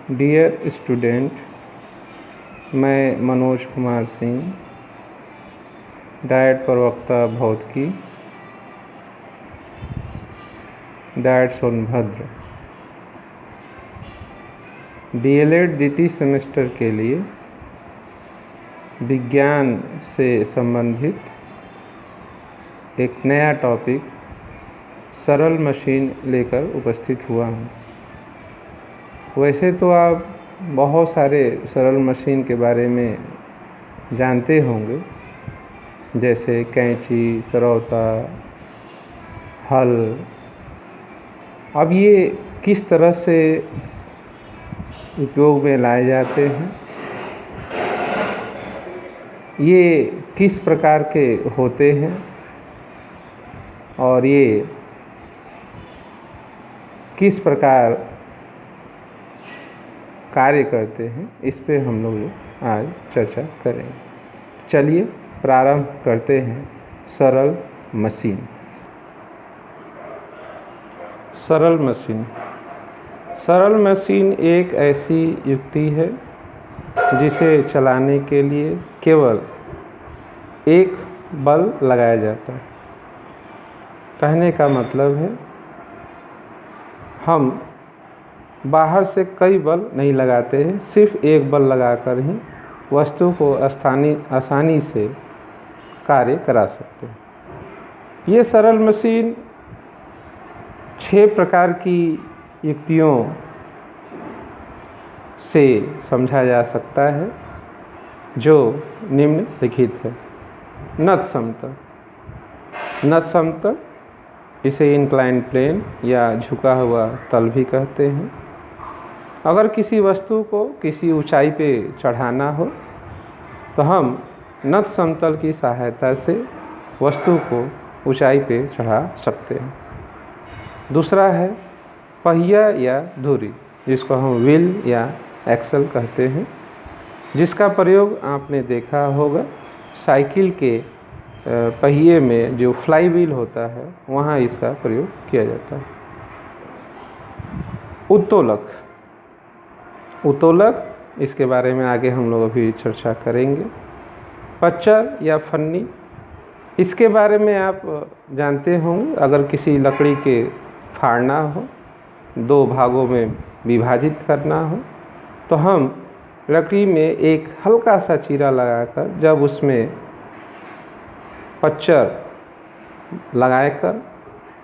Dear student, मैं Manoj Kumar Singh, diet प्रवक्ता भौतिकी, डायट सोनभद्र, डीएलएड द्वितीय सेमेस्टर के लिए विज्ञान से संबंधित एक नया टॉपिक सरल मशीन लेकर उपस्थित हुआ हूँ। वैसे तो आप बहुत सारे सरल मशीन के बारे में जानते होंगे, जैसे कैंची, सरौता, हल। अब ये किस तरह से उपयोग में लाए जाते हैं, ये किस प्रकार के होते हैं और ये किस प्रकार कार्य करते हैं, इस पे हम लोग आज चर्चा करेंगे। चलिए प्रारंभ करते हैं। सरल मशीन। सरल मशीन सरल मशीन एक ऐसी युक्ति है जिसे चलाने के लिए केवल एक बल लगाया जाता है। कहने का मतलब है, हम बाहर से कई बल नहीं लगाते हैं, सिर्फ एक बल लगाकर ही वस्तु को आसानी से कार्य करा सकते हैं। ये सरल मशीन 6 प्रकार की युक्तियों से समझा जा सकता है, जो निम्नलिखित है। नत समतल। नत समतल, इसे इंक्लाइन प्लेन या झुका हुआ तल भी कहते हैं। अगर किसी वस्तु को किसी ऊंचाई पे चढ़ाना हो तो हम नत समतल की सहायता से वस्तु को ऊंचाई पे चढ़ा सकते हैं। दूसरा है पहिया या धुरी, जिसको हम व्हील या एक्सल कहते हैं, जिसका प्रयोग आपने देखा होगा साइकिल के पहिए में जो फ्लाई व्हील होता है, वहाँ इसका प्रयोग किया जाता है। उत्तोलक। उत्तोलक, इसके बारे में आगे हम लोग अभी चर्चा करेंगे। पच्चर या फन्नी, इसके बारे में आप जानते होंगे। अगर किसी लकड़ी के फाड़ना हो, 2 भागों में विभाजित करना हो, तो हम लकड़ी में एक हल्का सा चीरा लगाकर जब उसमें पच्चर लगाकर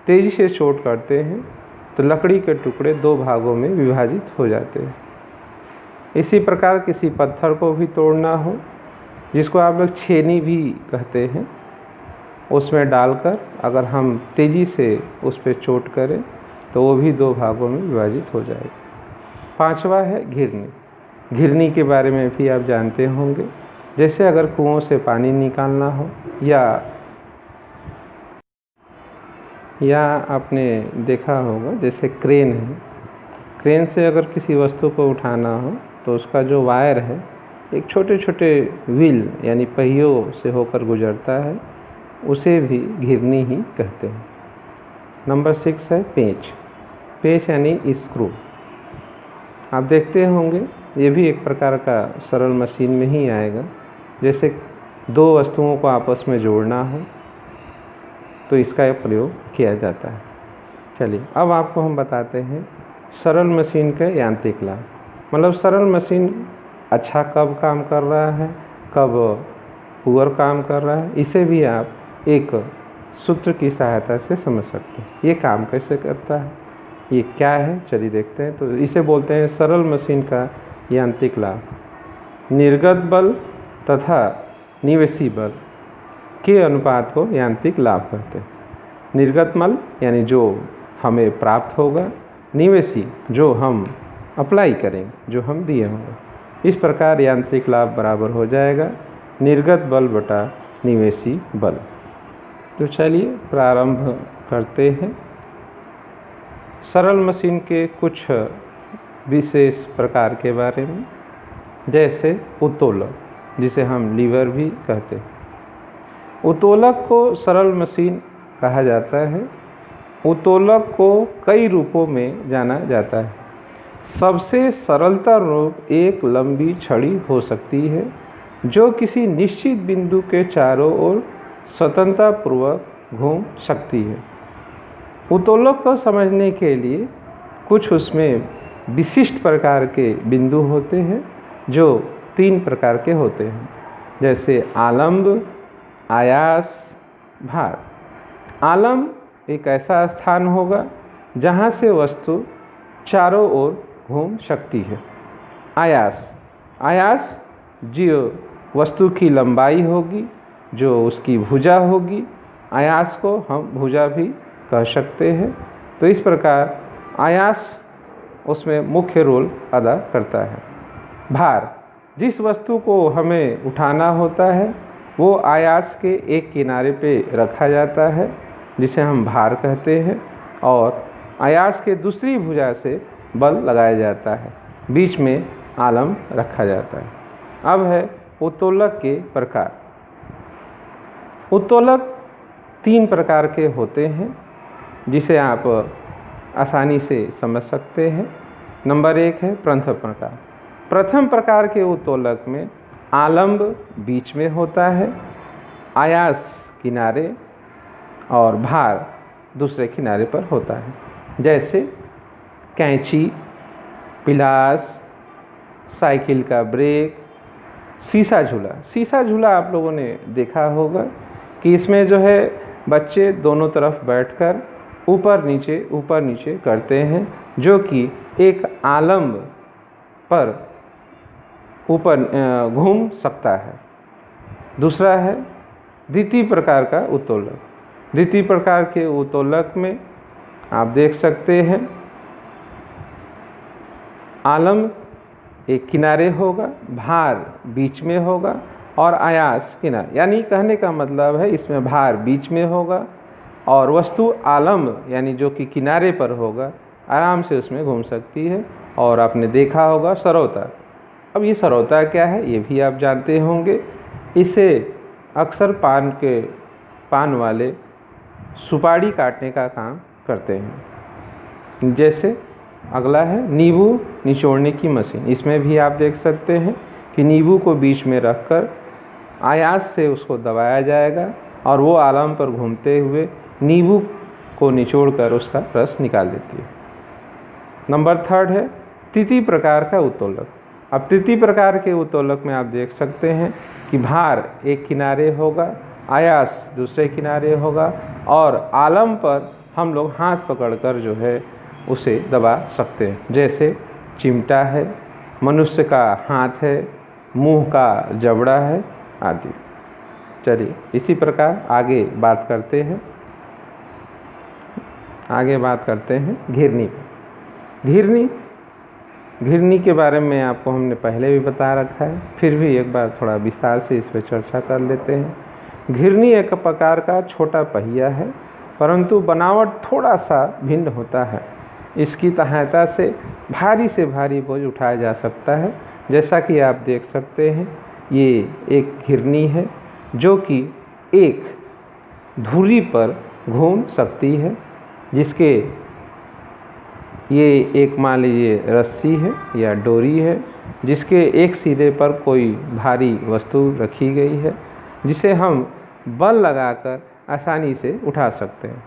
तेज़ी से चोट करते हैं तो लकड़ी के टुकड़े 2 भागों में विभाजित हो जाते हैं। इसी प्रकार किसी पत्थर को भी तोड़ना हो, जिसको आप लोग छेनी भी कहते हैं, उसमें डालकर अगर हम तेज़ी से उस पर चोट करें तो वो भी 2 भागों में विभाजित हो जाएगा। 5वां है घिरनी। घिरनी के बारे में भी आप जानते होंगे। जैसे अगर कुओं से पानी निकालना हो या आपने देखा होगा जैसे क्रेन है, क्रेन से अगर किसी वस्तु को उठाना हो तो उसका जो वायर है एक छोटे छोटे व्हील यानी पहियों से होकर गुजरता है, उसे भी घिरनी ही कहते हैं। नंबर 6 है पेंच। पेंच यानी स्क्रू। आप देखते होंगे ये भी एक प्रकार का सरल मशीन में ही आएगा। जैसे 2 वस्तुओं को आपस में जोड़ना हो तो इसका प्रयोग किया जाता है। चलिए अब आपको हम बताते हैं सरल मशीन के यांत्रिक लाभ। मतलब सरल मशीन अच्छा कब काम कर रहा है, कब पुअर काम कर रहा है, इसे भी आप एक सूत्र की सहायता से समझ सकते हैं। ये काम कैसे करता है, ये क्या है, चलिए देखते हैं। तो इसे बोलते हैं सरल मशीन का यांत्रिक लाभ। निर्गत बल तथा निवेशी बल के अनुपात को यांत्रिक लाभ कहते हैं। निर्गत बल यानी जो हमें प्राप्त होगा, निवेशी जो हम अप्लाई करेंगे, जो हम दिए होंगे। इस प्रकार यांत्रिक लाभ बराबर हो जाएगा निर्गत बल बटा निवेशी बल। तो चलिए प्रारंभ करते हैं। सरल मशीन के कुछ विशेष प्रकार के बारे में, जैसे उत्तोलक, जिसे हम लीवर भी कहते हैं। उत्तोलक को सरल मशीन कहा जाता है। उत्तोलक को कई रूपों में जाना जाता है। सबसे सरलतर रूप एक लंबी छड़ी हो सकती है जो किसी निश्चित बिंदु के चारों ओर स्वतंत्रतापूर्वक घूम सकती है। उत्तोलक को समझने के लिए कुछ उसमें विशिष्ट प्रकार के बिंदु होते हैं जो 3 प्रकार के होते हैं, जैसे आलंब, आयास, भार। आलंब एक ऐसा स्थान होगा जहाँ से वस्तु चारों ओर घूम सकती है। आयास जो वस्तु की लंबाई होगी, जो उसकी भुजा होगी, आयास को हम भुजा भी कह सकते हैं। तो इस प्रकार आयास उसमें मुख्य रोल अदा करता है। भार, जिस वस्तु को हमें उठाना होता है वो आयास के एक किनारे पे रखा जाता है जिसे हम भार कहते हैं, और आयास के दूसरी भुजा से बल लगाया जाता है, बीच में आलंब रखा जाता है। अब है उत्तोलक के प्रकार। उत्तोलक 3 प्रकार के होते हैं जिसे आप आसानी से समझ सकते हैं। नंबर 1 है प्रथम प्रकार। प्रथम प्रकार के उत्तोलक में आलंब बीच में होता है, आयास किनारे और भार दूसरे किनारे पर होता है, जैसे कैंची, पिलास, साइकिल का ब्रेक, शीशा झूला। शीशा झूला आप लोगों ने देखा होगा कि इसमें जो है बच्चे दोनों तरफ बैठकर ऊपर नीचे करते हैं, जो कि एक आलंब पर ऊपर घूम सकता है। दूसरा है द्वितीय प्रकार का उत्तोलक। द्वितीय प्रकार के उत्तोलक में आप देख सकते हैं आलंब एक किनारे होगा, भार बीच में होगा और आयास किनारे, यानी कहने का मतलब है इसमें भार बीच में होगा और वस्तु आलंब यानी जो कि किनारे पर होगा, आराम से उसमें घूम सकती है। और आपने देखा होगा सरौता। अब ये सरौता क्या है ये भी आप जानते होंगे। इसे अक्सर पान वाले सुपारी काटने का काम करते हैं। जैसे अगला है नींबू निचोड़ने की मशीन। इसमें भी आप देख सकते हैं कि नींबू को बीच में रखकर आयास से उसको दबाया जाएगा और वो आलंब पर घूमते हुए नींबू को निचोड़कर उसका रस निकाल देती है। नंबर 3 है तृतीय प्रकार का उत्तोलक। अब तृतीय प्रकार के उत्तोलक में आप देख सकते हैं कि भार एक किनारे होगा, आयास दूसरे किनारे होगा और आलंब पर हम लोग हाथ पकड़कर जो है उसे दबा सकते हैं, जैसे चिमटा है, मनुष्य का हाथ है, मुंह का जबड़ा है आदि। चलिए इसी प्रकार आगे बात करते हैं घिरनी। घिरनी के बारे में आपको हमने पहले भी बता रखा है, फिर भी एक बार थोड़ा विस्तार से इस पर चर्चा कर लेते हैं। घिरनी एक प्रकार का छोटा पहिया है, परंतु बनावट थोड़ा सा भिन्न होता है। इसकी सहायता से भारी बोझ उठाया जा सकता है। जैसा कि आप देख सकते हैं ये एक घिरनी है जो कि एक धुरी पर घूम सकती है, जिसके ये एक मान लीजिए रस्सी है या डोरी है जिसके एक सिरे पर कोई भारी वस्तु रखी गई है, जिसे हम बल लगाकर आसानी से उठा सकते हैं।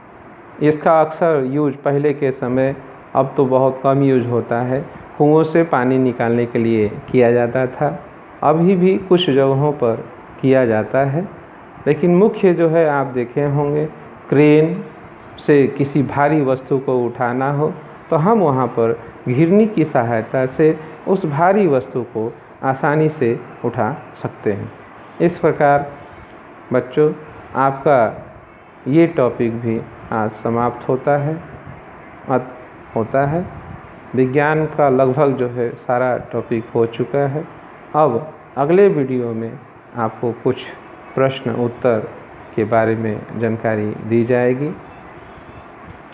इसका अक्सर यूज पहले के समय, अब तो बहुत कम यूज होता है, कुओं से पानी निकालने के लिए किया जाता था। अभी भी कुछ जगहों पर किया जाता है, लेकिन मुख्य जो है आप देखे होंगे क्रेन से किसी भारी वस्तु को उठाना हो तो हम वहाँ पर घिरनी की सहायता से उस भारी वस्तु को आसानी से उठा सकते हैं। इस प्रकार बच्चों आपका ये टॉपिक भी आज समाप्त होता है। विज्ञान का लगभग जो है सारा टॉपिक हो चुका है। अब अगले वीडियो में आपको कुछ प्रश्न उत्तर के बारे में जानकारी दी जाएगी।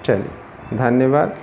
चलिए धन्यवाद।